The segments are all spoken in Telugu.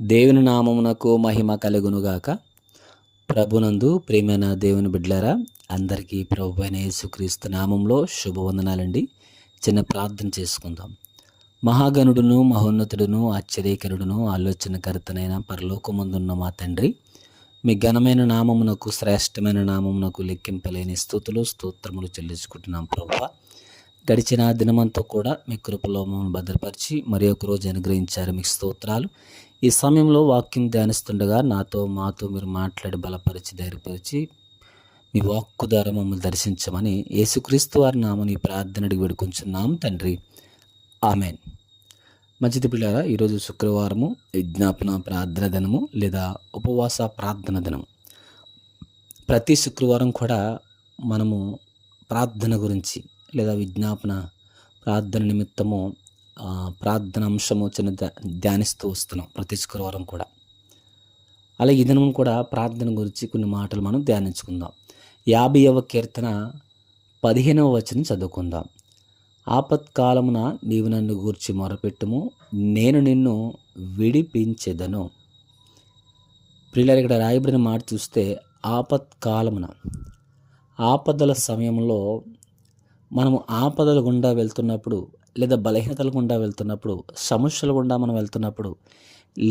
దేవుని నామమునకు మహిమ కలుగునుగాక. ప్రభునందు ప్రియమైన దేవుని బిడ్డలారా, అందరికీ ప్రభువైన యేసుక్రీస్తు నామంలో శుభవందనాలండి. చిన్న ప్రార్థన చేసుకుందాం. మహాగణుడును, మహోన్నతుడును, ఆశ్చర్యకరుడును, ఆలోచనకర్తనైన పరలోకమందున్న మా తండ్రి, మీ ఘనమైన నామమునకు, శ్రేష్టమైన నామమునకు లెక్కింపలేని స్తుతులు స్తోత్రములు చెల్లించుకుంటున్నాం ప్రభువా. గడిచిన దినమంతా కూడా మీ కృపలో మమ్మల్ని భద్రపరిచి మరి ఒక రోజు అనుగ్రహించారు. మీకు స్తోత్రాలు. ఈ సమయంలో వాక్యం ధ్యానిస్తుండగా మాతో మీరు మాట్లాడి బలపరిచి ధైర్యపరిచి మీ వాక్కు ద్వారా మమ్మల్ని దర్శించమని యేసుక్రీస్తు వారి నామని ప్రార్థనడికి వేడుకొంచున్నాం తండ్రి, ఆమెన్. మంచిది పిల్లారా, ఈరోజు శుక్రవారము విజ్ఞాపన ప్రార్థన దినము లేదా ఉపవాస ప్రార్థన దినము. ప్రతి శుక్రవారం కూడా మనము ప్రార్థన గురించి లేదా విజ్ఞాపన ప్రార్థన నిమిత్తము ప్రార్థన అంశము చిన్న ధ్యానిస్తూ వస్తున్నాం ప్రతి శుక్రవారం కూడా. అలాగే ఈ దినం కూడా ప్రార్థన గురించి కొన్ని మాటలు మనం ధ్యానించుకుందాం. 50వ కీర్తన 15వ వచనం చదువుకుందాం. ఆపత్కాలమున నీవు నన్ను గూర్చి మొరపెట్టుము, నేను నిన్ను విడిపించెదను. ప్రియులారా, ఇక్కడ రాయబడిన మాట చూస్తే ఆపత్కాలమున, ఆపదల సమయంలో మనము ఆపదల గుండా వెళ్తున్నప్పుడు లేదా బలహీనతల గుండా వెళ్తున్నప్పుడు, సమస్యల గుండా మనం వెళ్తున్నప్పుడు,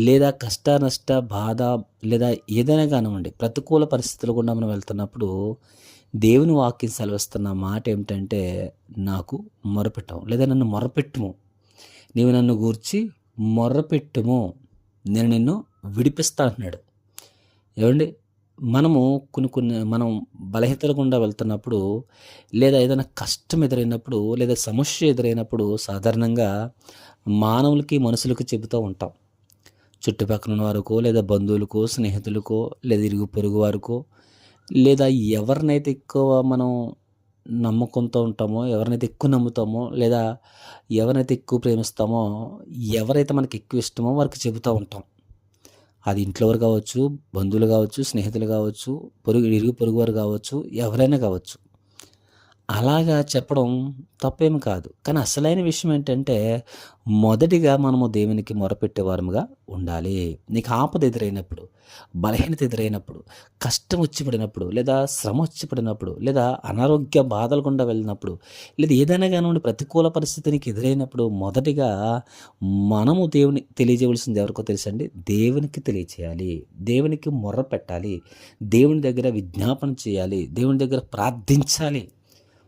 లేదా కష్ట నష్ట బాధ లేదా ఏదైనా కానివ్వండి ప్రతికూల పరిస్థితుల గుండా మనం వెళ్తున్నప్పుడు దేవుని వాక్యం సెలవిస్తున్న మాట ఏమిటంటే, నాకు మొరపెట్టము లేదా నన్ను మొరపెట్టుము, నీవు నన్ను గూర్చి మొర్రపెట్టుము, నేను నిన్ను విడిపిస్తా అంటున్నాడు. ఏమండి, మనము మనం బలహీనతల గుండా వెళ్తున్నప్పుడు లేదా ఏదైనా కష్టం ఎదురైనప్పుడు లేదా సమస్య ఎదురైనప్పుడు సాధారణంగా మానవులకి మనుషులకు చెబుతూ ఉంటాం. చుట్టుపక్కల ఉన్న వారికో లేదా బంధువులకో స్నేహితులకో లేదా ఇరుగు పొరుగు వారికో లేదా ఎవరినైతే ఎక్కువ మనం నమ్మకంతో ఉంటామో, ఎవరినైతే ఎక్కువ నమ్ముతామో లేదా ఎవరినైతే ఎక్కువ ప్రేమిస్తామో, ఎవరైతే మనకి ఎక్కువ ఇష్టమో వారికి చెబుతూ ఉంటాం. అది ఇంట్లో వారు కావచ్చు, బంధువులు కావచ్చు, స్నేహితులు కావచ్చు, ఇరుగు పొరుగు వారు కావచ్చు, ఎవరైనా కావచ్చు. అలాగా చెప్పడం తప్పేమి కాదు. కానీ అసలైన విషయం ఏంటంటే, మొదటిగా మనము దేవునికి మొరపెట్టేవారముగా ఉండాలి. నీకు ఆపద ఎదురైనప్పుడు, బలహీనత ఎదురైనప్పుడు, కష్టం వచ్చి పడినప్పుడు లేదా శ్రమ వచ్చి పడినప్పుడు లేదా అనారోగ్య బాధలు గుండా వెళ్ళినప్పుడు లేదా ఏదైనా కానివ్వండి ప్రతికూల పరిస్థితి నీకు ఎదురైనప్పుడు మొదటిగా మనము దేవుని తెలియజేయవలసింది ఎవరికో తెలుసండి, దేవునికి తెలియచేయాలి, దేవునికి మొర్ర పెట్టాలి, దేవుని దగ్గర విజ్ఞాపన చేయాలి, దేవుని దగ్గర ప్రార్థించాలి.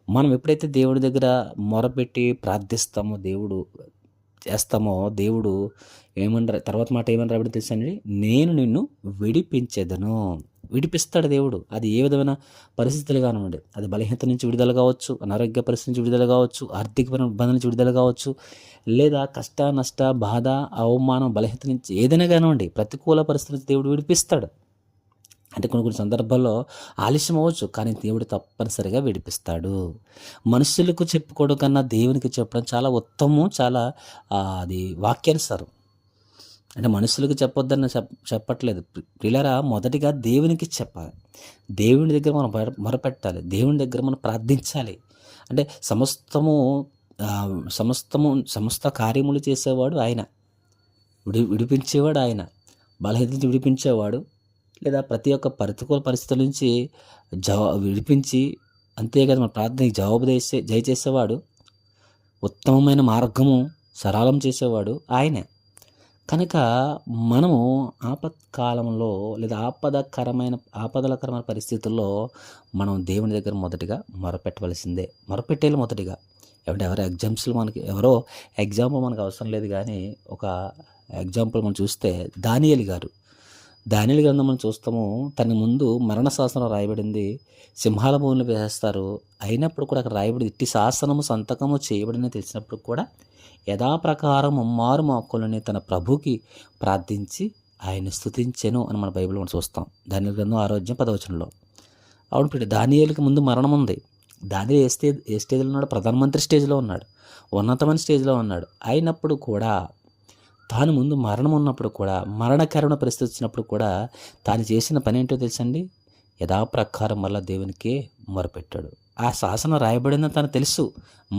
మనం ఎప్పుడైతే దేవుడి దగ్గర మొరపెట్టి ప్రార్థిస్తామో, దేవుడు తర్వాత మాట ఏమని రాబడి తెలుసండి, నేను నిన్ను విడిపించెదను. విడిపిస్తాడు దేవుడు. అది ఏ విధమైన పరిస్థితులు కానివ్వండి, అది బలహీనత నుంచి విడుదల కావచ్చు, అనారోగ్య పరిస్థితి నుంచి విడుదల కావచ్చు, ఆర్థిక ఇబ్బంది నుంచి విడుదల కావచ్చు, లేదా కష్ట నష్ట బాధ అవమానం బలహీనత నుంచి ఏదైనా కానివ్వండి ప్రతికూల పరిస్థితి నుంచి దేవుడు విడిపిస్తాడు. అంటే కొన్ని సందర్భాల్లో ఆలస్యం అవ్వచ్చు, కానీ దేవుడు తప్పనిసరిగా విడిపిస్తాడు. మనుషులకు చెప్పుకోవడం కన్నా దేవునికి చెప్పడం చాలా ఉత్తమం, చాలా అది వాక్యానుసారం. అంటే మనుషులకు చెప్పొద్దని చెప్పట్లేదు ప్రియులారా. మొదటిగా దేవునికి చెప్పాలి, దేవుని దగ్గర మనం మొరపెట్టాలి, దేవుని దగ్గర మనం ప్రార్థించాలి. అంటే సమస్త కార్యములు చేసేవాడు ఆయన, విడిపించేవాడు ఆయన, బలహీనత విడిపించేవాడు లేదా ప్రతి ఒక్క ప్రతికూల పరిస్థితుల నుంచి విడిపించి, అంతేకాదు మన ప్రార్థనకి జయచేసేవాడు, ఉత్తమమైన మార్గము సరళం చేసేవాడు ఆయనే. కనుక మనము ఆపత్కాలంలో లేదా ఆపదలకరమైన పరిస్థితుల్లో మనం దేవుని దగ్గర మొదటిగా మొరపెట్టవలసిందే. మొరపెట్టేయాలి మొదటిగా. ఎవరో ఎగ్జాంపుల్ మనకు అవసరం లేదు, కానీ ఒక ఎగ్జాంపుల్ మనం చూస్తే దానియేలు గ్రంథం మనం చూస్తాము. తన ముందు మరణ శాసనం రాయబడింది, సింహాల భూమిలో వేసేస్తారు. అయినప్పుడు కూడా అక్కడ రాయబడింది, ఇట్టి శాసనము సంతకము చేయబడిన తెలిసినప్పుడు కూడా యథాప్రకారం ముమ్మారు మొక్కులని తన ప్రభుకి ప్రార్థించి ఆయన స్తుతించెను అని మన బైబిల్ మనం చూస్తాం. దానియేలు గ్రంథం 6వ అధ్యాయం 10వ వచనంలో. అవును ప్రియుడు, దానియేలుకి ముందు మరణం ఉంది. దానియేలు ఏ స్టేజ్లో ఉన్నాడు? ప్రధానమంత్రి స్టేజ్లో ఉన్నాడు, ఉన్నతమైన స్టేజ్లో ఉన్నాడు. అయినప్పుడు కూడా తాను ముందు మరణం ఉన్నప్పుడు కూడా, మరణకరమైన పరిస్థితి వచ్చినప్పుడు కూడా తాను చేసిన పని ఏంటో తెలుసండి, యథాప్రకారం వల్ల దేవునికే మొరపెట్టాడు. ఆ శాసనం రాయబడిందని తనకు తెలుసు,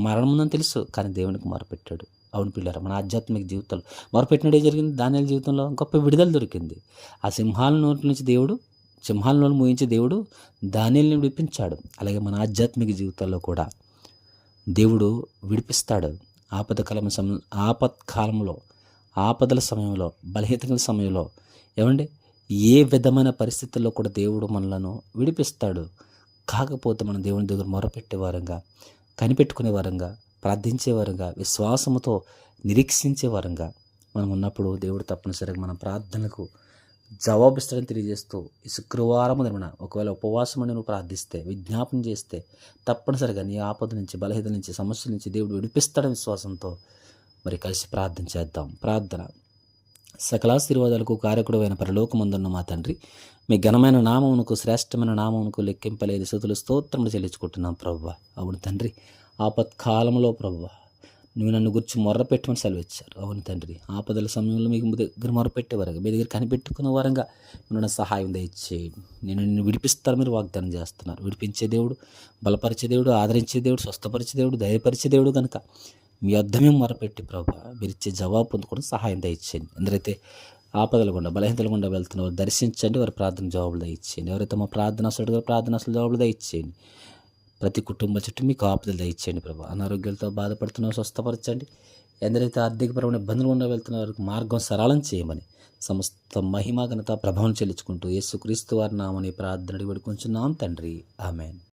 మరణం ఉందని తెలుసు, కానీ దేవునికి మొరపెట్టాడు. అవును పిల్లరా, మన ఆధ్యాత్మిక జీవితంలో మొరపెట్టినట్టే జరిగింది. దానియేలు జీవితంలో గొప్ప విడుదల దొరికింది. ఆ సింహాల నోటి నుంచి దేవుడు, సింహాల నోరు మూయించి దేవుడు దానియేలుని విడిపించాడు. అలాగే మన ఆధ్యాత్మిక జీవితాల్లో కూడా దేవుడు విడిపిస్తాడు. ఆపత్కాలంలో, ఆపదల సమయంలో, బలహీనతల సమయంలో, ఏమండి, ఏ విధమైన పరిస్థితుల్లో కూడా దేవుడు మనలను విడిపిస్తాడు. కాకపోతే మనం దేవుని దగ్గర మొరపెట్టే వారంగా, కనిపెట్టుకునే వారంగా, ప్రార్థించే వారంగా, విశ్వాసముతో నిరీక్షించే వారంగా మనం ఉన్నప్పుడు దేవుడు తప్పనిసరిగా మన ప్రార్థనలకు జవాబిస్తాడని తెలియజేస్తూ, ఈ శుక్రవారం దినమున ఒకవేళ ఉపవాసం అని నువ్వు ప్రార్థిస్తే, విజ్ఞాపన చేస్తే తప్పనిసరిగా నీ ఆపద నుంచి, బలహీనత నుంచి, సమస్యల నుంచి దేవుడు విడిపిస్తాడని విశ్వాసంతో మరి కలిసి ప్రార్థన చేద్దాం. ప్రార్థన. సకలాశీర్వాదాలకు కారకుడైన పరలోకమందున్న మా తండ్రి, మీ ఘనమైన నామమునకు, శ్రేష్టమైన నామమునకు లెక్కింపలేని స్థుతులు, స్తోత్రములు చెల్లించుకుంటున్నాం ప్రభువా. అవును తండ్రి, ఆపత్కాలంలో ప్రభువా నువ్వు నన్ను గురించి మొర్రపెట్టమని సెలవిచ్చారు. అవును తండ్రి, ఆపదల సమయంలో మీకు దగ్గర మొరపెట్టే వారంగా, మీ దగ్గర కనిపెట్టుకునే వారంగా నన్ను సహాయం దయచేయండి. నేను నిన్ను విడిపిస్తారు మీరు వాగ్దానం చేస్తున్నారు. విడిపించే దేవుడు, బలపరిచే దేవుడు, ఆదరించే దేవుడు, స్వస్థపరిచే దేవుడు, ధైర్యపరిచే దేవుడు కనుక మీ అద్దమే మొరపెట్టి ప్రభు మీరు ఇచ్చే జవాబు పొందుకోవడం సహాయం దయచేయండి. ఎందరైతే ఆపదలు గుండా, బలహీనతలు గుండా వెళ్తున్న దర్శించండి, వారి ప్రార్థన జవాబులు దయచేయండి. ఎవరైతే మా ప్రార్థన జవాబులు దయచేయండి. ప్రతి కుటుంబ చుట్టూ మీకు ఆపదలు దయచేయండి ప్రభు. అనారోగ్యాలతో బాధపడుతున్న స్వస్థపరచండి. ఎందరైతే ఆర్థికపరమైన ఇబ్బందులు గుండా వెళ్తున్న వారికి మార్గం సరళం చేయమని సమస్త మహిమ ఘనత ప్రభావం చెల్లించుకుంటూ యేసుక్రీస్తు వారి నామని ప్రార్థన వేడుకొంచున్నాం తండ్రి. ఆమెన్.